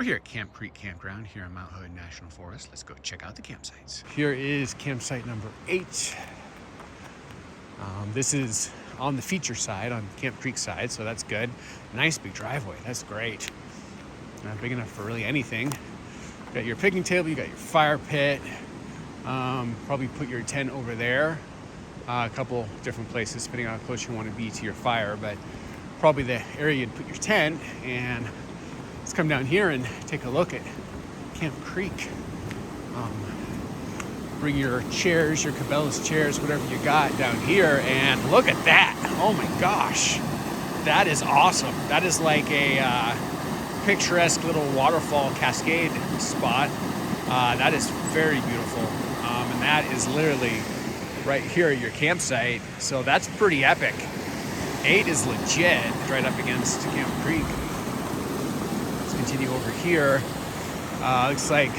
We're here at Creek Campground here in Mount Hood National Forest. Let's go check out the campsites. Here is campsite number 8. This is on the feature side, on Camp Creek side, so that's good. Nice big driveway, that's great. Not big enough for really anything. You got your picnic table, you got your fire pit. Probably put your tent over there. A couple different places, depending on how close you want to be to your fire, but probably the area you'd put your tent. And let's come down here and take a look at Camp Creek. Bring your chairs, your Cabela's chairs, whatever you got down here, and look at that. Oh my gosh, that is awesome. That is like a picturesque little waterfall cascade spot. That is very beautiful, and that is literally right here at your campsite, so that's pretty epic. 8 is legit, right up against Camp Creek. Let's continue over here. Looks like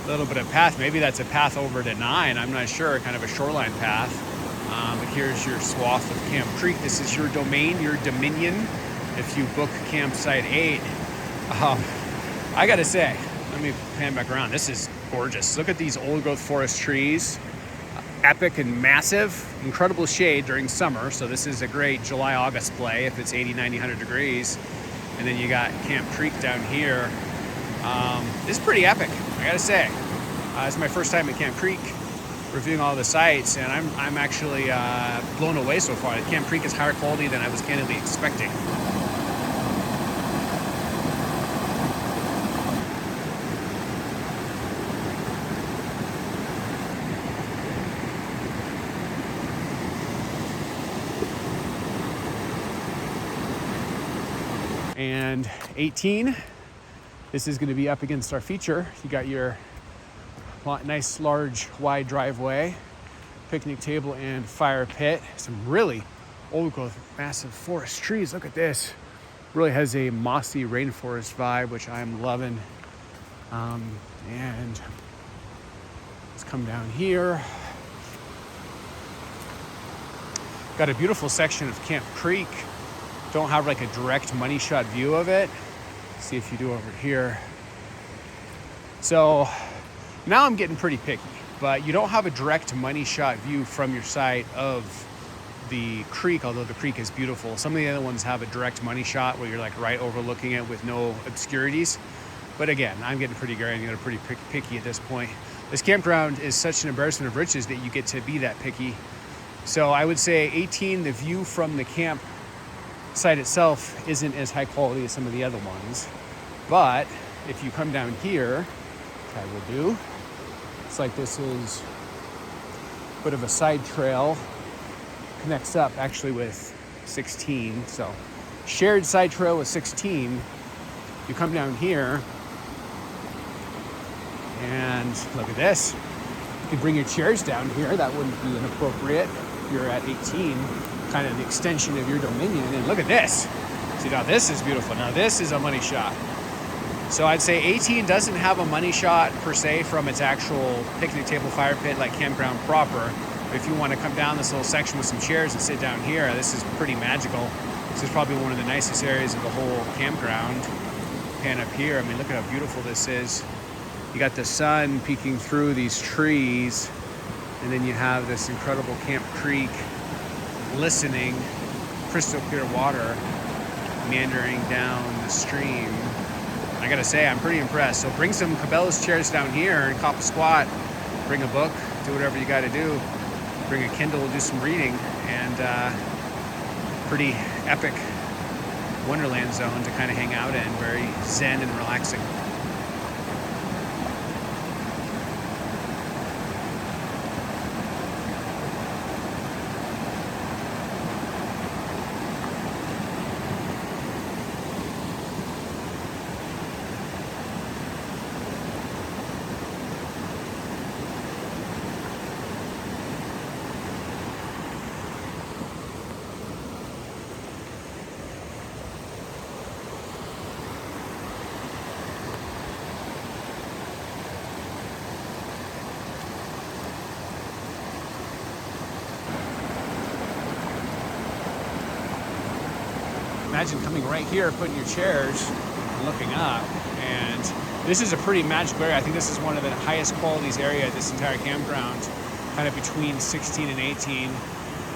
a little bit of path. Maybe that's a path over to 9. I'm not sure, kind of a shoreline path. But here's your swath of Camp Creek. This is your domain, your dominion. If you book campsite 8, I gotta say, let me pan back around. This is gorgeous. Look at these old growth forest trees. Epic and massive, incredible shade during summer. So this is a great July, August play if it's 80, 90, 100 degrees. And then you got Camp Creek down here. This is pretty epic, I gotta say. It's my first time at Camp Creek, reviewing all the sites, and I'm actually blown away so far. Camp Creek is higher quality than I was candidly expecting. And 18, this is going to be up against our feature. You got your nice, large, wide driveway, picnic table, and fire pit. Some really old growth, massive forest trees. Look at this. Really has a mossy rainforest vibe, which I'm loving. And let's come down here. Got a beautiful section of Camp Creek. Don't have like a direct money shot view of it. Let's see if you do over here. So now I'm getting pretty picky, but you don't have a direct money shot view from your site of the creek, although the creek is beautiful. Some of the other ones have a direct money shot where you're like right overlooking it with no obscurities. But again, I'm getting pretty pretty picky at this point. This campground is such an embarrassment of riches that you get to be that picky. So I would say 18, the view from the camp site itself isn't as high quality as some of the other ones, but if you come down here, which I will do, it's like this is a bit of a side trail, connects up actually with 16, so shared side trail with 16. You come down here and look at this. You can bring your chairs down here. That wouldn't be inappropriate if you're at 18. Kind of the extension of your dominion. And look at this. See, now this is beautiful. Now this is a money shot. So I'd say 18 doesn't have a money shot per se from its actual picnic table fire pit like campground proper. But if you want to come down this little section with some chairs and sit down here, this is pretty magical. This is probably one of the nicest areas of the whole campground. Pan up here, I mean, look at how beautiful this is. You got the sun peeking through these trees, and then you have this incredible Camp Creek, listening, crystal clear water meandering down the stream. I gotta say, I'm pretty impressed. So bring some Cabela's chairs down here and cop a squat, bring a book, do whatever you gotta do, bring a Kindle, do some reading, and pretty epic wonderland zone to kind of hang out in, very zen and relaxing. Imagine coming right here, putting your chairs, and looking up. And this is a pretty magical area. I think this is one of the highest qualities area at this entire campground, kind of between 16 and 18.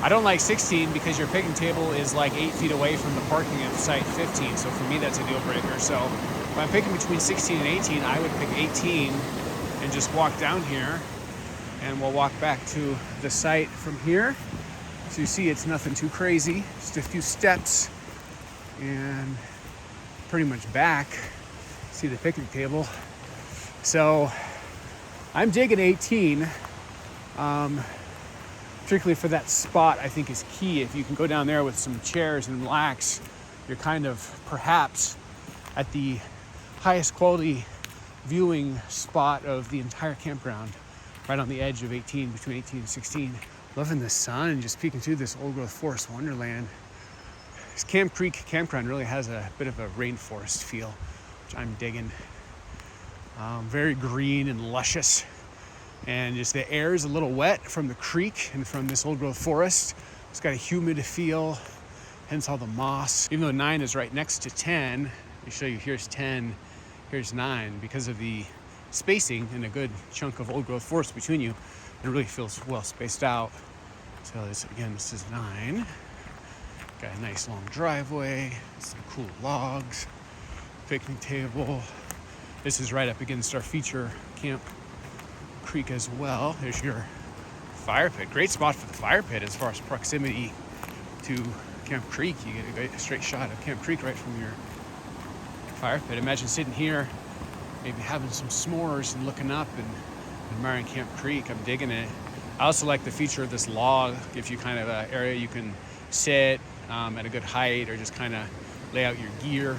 I don't like 16 because your picnic table is like 8 feet away from the parking of site 15. So for me, that's a deal breaker. So if I'm picking between 16 and 18, I would pick 18 and just walk down here, and we'll walk back to the site from here. So you see it's nothing too crazy, just a few steps and pretty much back. See the picnic table. So I'm digging 18. Particularly for that spot, I think is key. If you can go down there with some chairs and relax, you're kind of perhaps at the highest quality viewing spot of the entire campground, right on the edge of 18, between 18 and 16. Loving the sun and just peeking through this old growth forest wonderland. This Creek Campground really has a bit of a rainforest feel, which I'm digging. Very green and luscious. And just the air is a little wet from the creek and from this old growth forest. It's got a humid feel, hence all the moss. Even though 9 is right next to 10, let me show you, here's 10, here's 9. Because of the spacing and a good chunk of old growth forest between you, it really feels well spaced out. So this is 9. Got a nice long driveway, some cool logs, picnic table. This is right up against our feature camp creek as well. There's your fire pit. Great spot for the fire pit as far as proximity to Camp Creek. You get a straight shot of Camp Creek right from your fire pit. Imagine sitting here, maybe having some s'mores and looking up and admiring Camp Creek. I'm digging it. I also like the feature of this log. Gives you kind of an area you can sit at a good height, or just kind of lay out your gear.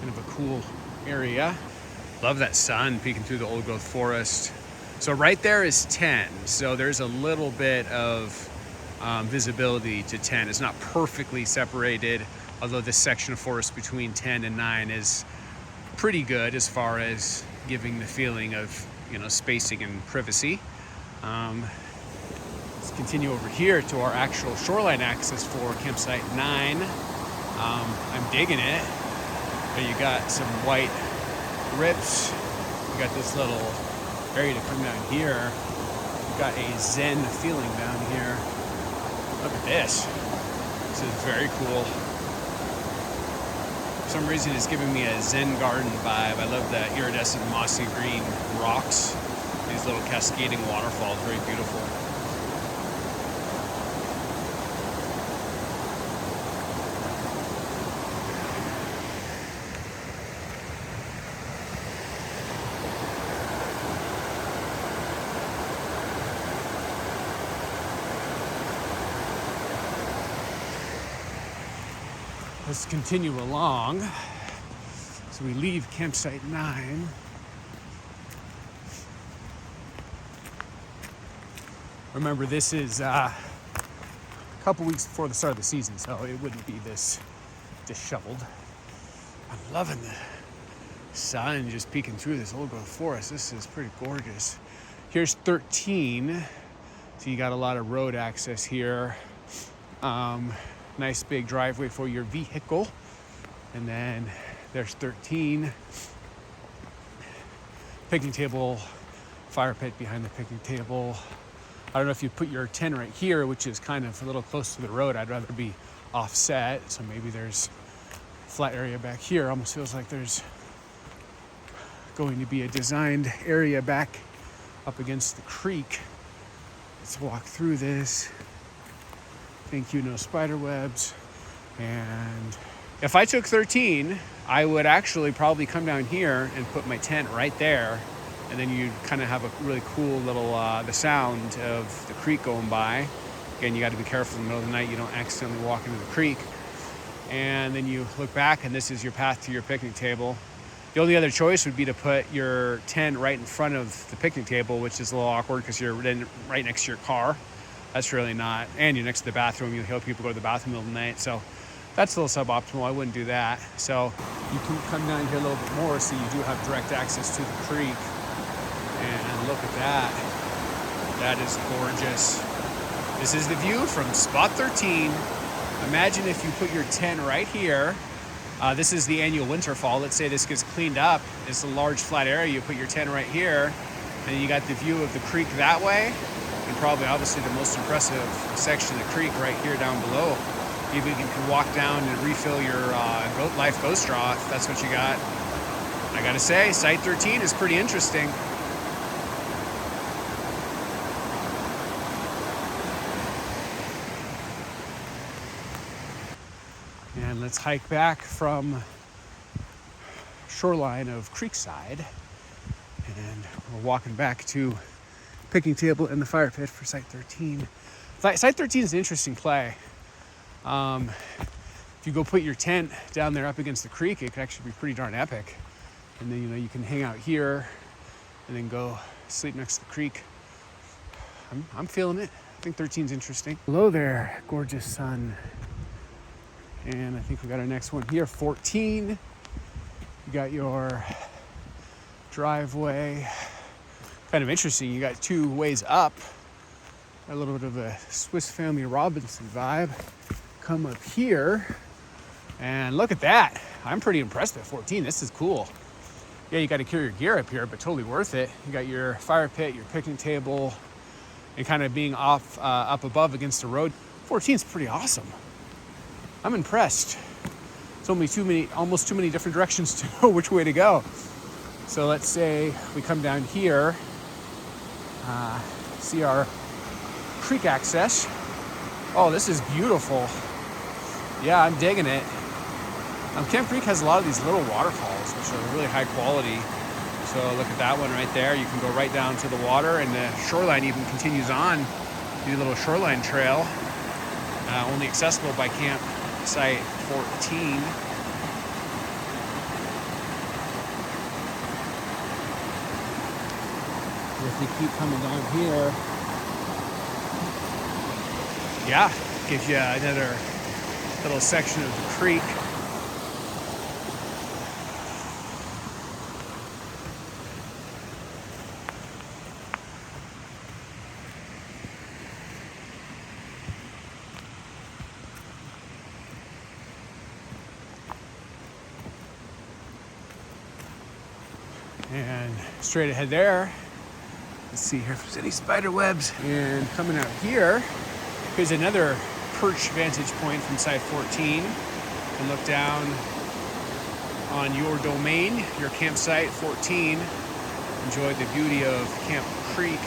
Kind of a cool area. Love that sun peeking through the old growth forest. So right there is 10. So there's a little bit of visibility to 10. It's not perfectly separated, although this section of forest between 10 and 9 is pretty good as far as giving the feeling of, spacing and privacy. Let's continue over here to our actual shoreline access for campsite 9. I'm digging it. You got some white rips. You got this little area to come down here. You've got a zen feeling down here. Look at this. This is very cool. For some reason it's giving me a zen garden vibe. I love the iridescent mossy green rocks. These little cascading waterfalls, very beautiful. Let's continue along. So we leave campsite 9. Remember, this is a couple weeks before the start of the season, so it wouldn't be this disheveled. I'm loving the sun just peeking through this old growth forest. This is pretty gorgeous. Here's 13. So you got a lot of road access here. Nice big driveway for your vehicle. And then there's 13. Picnic table, fire pit behind the picnic table. I don't know if you put your tent right here, which is kind of a little close to the road. I'd rather be offset. So maybe there's flat area back here. Almost feels like there's going to be a designed area back up against the creek. Let's walk through this. Thank you, no spider webs. And if I took 13, I would actually probably come down here and put my tent right there. And then you'd kind of have a really cool little, the sound of the creek going by. Again, you got to be careful in the middle of the night. You don't accidentally walk into the creek. And then you look back and this is your path to your picnic table. The only other choice would be to put your tent right in front of the picnic table, which is a little awkward because you're then right next to your car. That's really not, and you're next to the bathroom. You help people go to the bathroom in the middle of the night. So that's a little suboptimal. I wouldn't do that. So you can come down here a little bit more so you do have direct access to the creek. And look at that. That is gorgeous. This is the view from spot 13. Imagine if you put your tent right here This is the annual winter fall. Let's say this gets cleaned up. It's a large flat area. You put your tent right here, and you got the view of the creek that way, and probably obviously the most impressive section of the creek right here down below. Even you can walk down and refill your life boat straw if that's what you got. I gotta say, Site 13 is pretty interesting. And let's hike back from Shoreline of Creekside. And we're walking back to picnic table and the fire pit for Site 13. Site 13 is an interesting play. If you go put your tent down there up against the creek, it could actually be pretty darn epic. And then, you can hang out here and then go sleep next to the creek. I'm feeling it. I think 13's interesting. Hello there, gorgeous sun. And I think we got our next one here, 14. You got your driveway. Kind of interesting. You got two ways up. A little bit of a Swiss Family Robinson vibe. Come up here and look at that. I'm pretty impressed with 14. This is cool. Yeah, you got to carry your gear up here, but totally worth it. You got your fire pit, your picnic table, and kind of being off up above against the road. 14 is pretty awesome. I'm impressed. It's almost too many different directions to know which way to go. So let's say we come down here, see our creek access. Oh, this is beautiful. Yeah, I'm digging it. Camp Creek has a lot of these little waterfalls, which are really high quality. So look at that one right there. You can go right down to the water, and the shoreline even continues on. Do a little shoreline trail, only accessible by campsite 14. If we keep coming down here, yeah, gives you another little section of the creek. And straight ahead there, let's see here if there's any spider webs. And coming out here, here's another perch vantage point from Site 14. You can look down on your domain, your campsite 14. Enjoy the beauty of Camp Creek.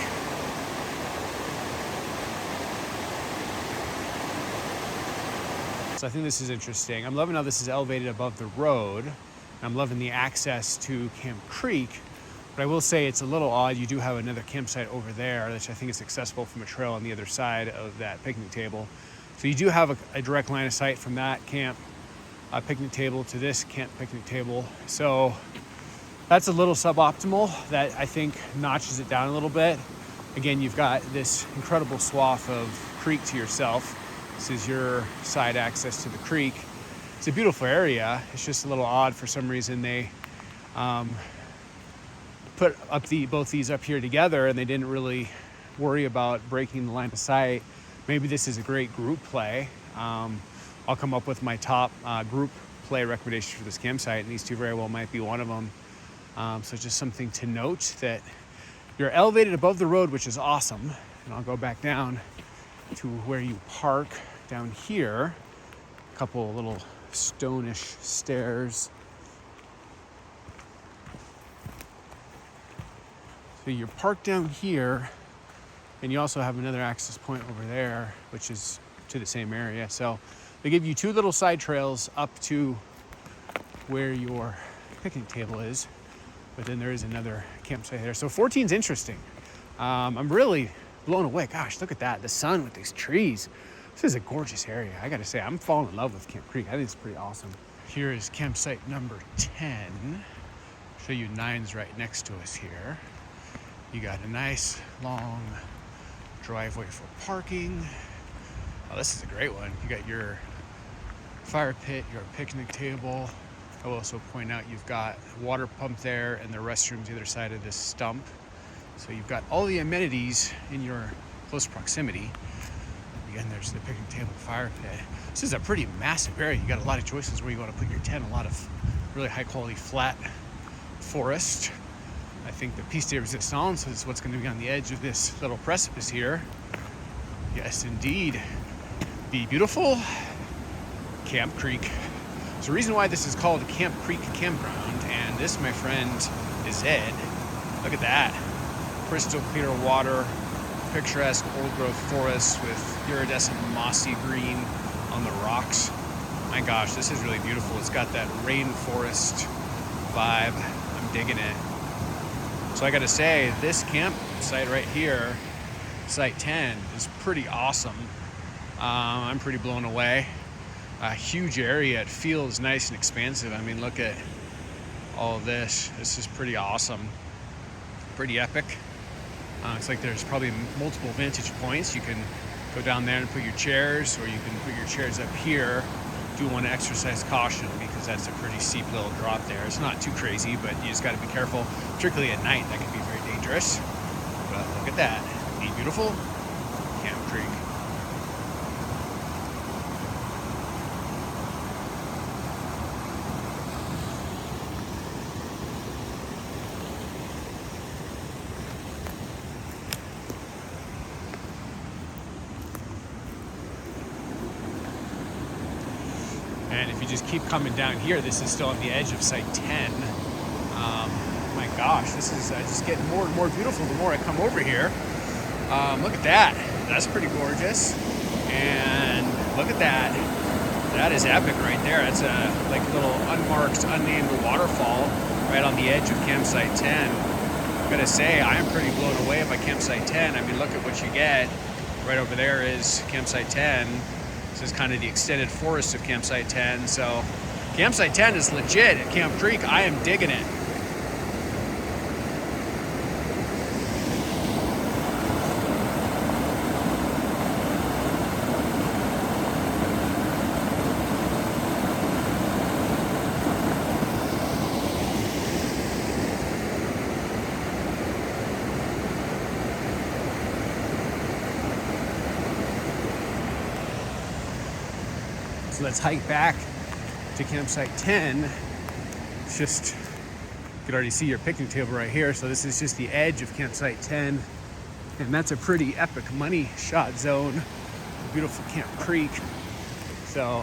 So I think this is interesting. I'm loving how this is elevated above the road. I'm loving the access to Camp Creek, but I will say it's a little odd. You do have another campsite over there, which I think is accessible from a trail on the other side of that picnic table. So you do have a direct line of sight from that camp picnic table to this camp picnic table. So that's a little suboptimal. That I think notches it down a little bit. Again, you've got this incredible swath of creek to yourself. This is your side access to the creek. It's a beautiful area. It's just a little odd for some reason. They put up both these up here together, and they didn't really worry about breaking the line of sight. Maybe this is a great group play. I'll come up with my top group play recommendations for this campsite, and these two very well might be one of them. So just something to note, that you're elevated above the road, which is awesome. And I'll go back down to where you park down here. A couple little stone-ish stairs. So you're parked down here, and you also have another access point over there, which is to the same area. So they give you two little side trails up to where your picnic table is, but then there is another campsite there. So 14's interesting. I'm really blown away. Gosh, look at that. The sun with these trees. This is a gorgeous area. I gotta say, I'm falling in love with Camp Creek. I think it's pretty awesome. Here is campsite number 10. I'll show you 9's right next to us here. You got a nice long driveway for parking. Oh, this is a great one. You got your fire pit, your picnic table. I will also point out you've got a water pump there and the restrooms either side of this stump. So you've got all the amenities in your close proximity. Again, there's the picnic table, fire pit. This is a pretty massive area. You got a lot of choices where you want to put your tent. A lot of really high quality flat forest. I think the piece de resistance is what's going to be on the edge of this little precipice here. Yes, indeed. The beautiful Camp Creek. There's a reason why this is called Camp Creek Campground, and this, my friend, is Ed. Look at that. Crystal clear water, picturesque old growth forest with iridescent mossy green on the rocks. My gosh, this is really beautiful. It's got that rainforest vibe. I'm digging it. So I gotta say, this campsite right here, Site 10, is pretty awesome. I'm pretty blown away. A huge area. It feels nice and expansive. I mean, look at all of this. This is pretty awesome. Pretty epic. It's like there's probably multiple vantage points. You can go down there and put your chairs, or you can put your chairs up here. Do want to exercise caution because that's a pretty steep little drop there. It's not too crazy, but you just got to be careful, particularly at night. That can be very dangerous. But look at that. Neat, beautiful Camp Creek. And if you just keep coming down here, this is still on the edge of Site 10. My gosh, this is just getting more and more beautiful the more I come over here. Look at that. That's pretty gorgeous. And look at that. That is epic right there. That's a like little unmarked, unnamed waterfall right on the edge of Campsite 10. I'm gonna say I am pretty blown away by Campsite 10. I mean, look at what you get. Right over there is Campsite 10. This is kind of the extended forest of Campsite 10. So Campsite 10 is legit at Camp Creek. I am digging it. So let's hike back to Campsite 10. It's just, you can already see your picnic table right here. So this is just the edge of Campsite 10. And that's a pretty epic money shot zone. Beautiful Camp Creek. So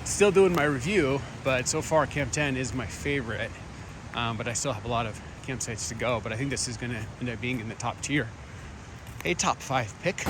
still doing my review, but so far Camp 10 is my favorite. But I still have a lot of campsites to go. But I think this is gonna end up being in the top tier. A top 5 pick.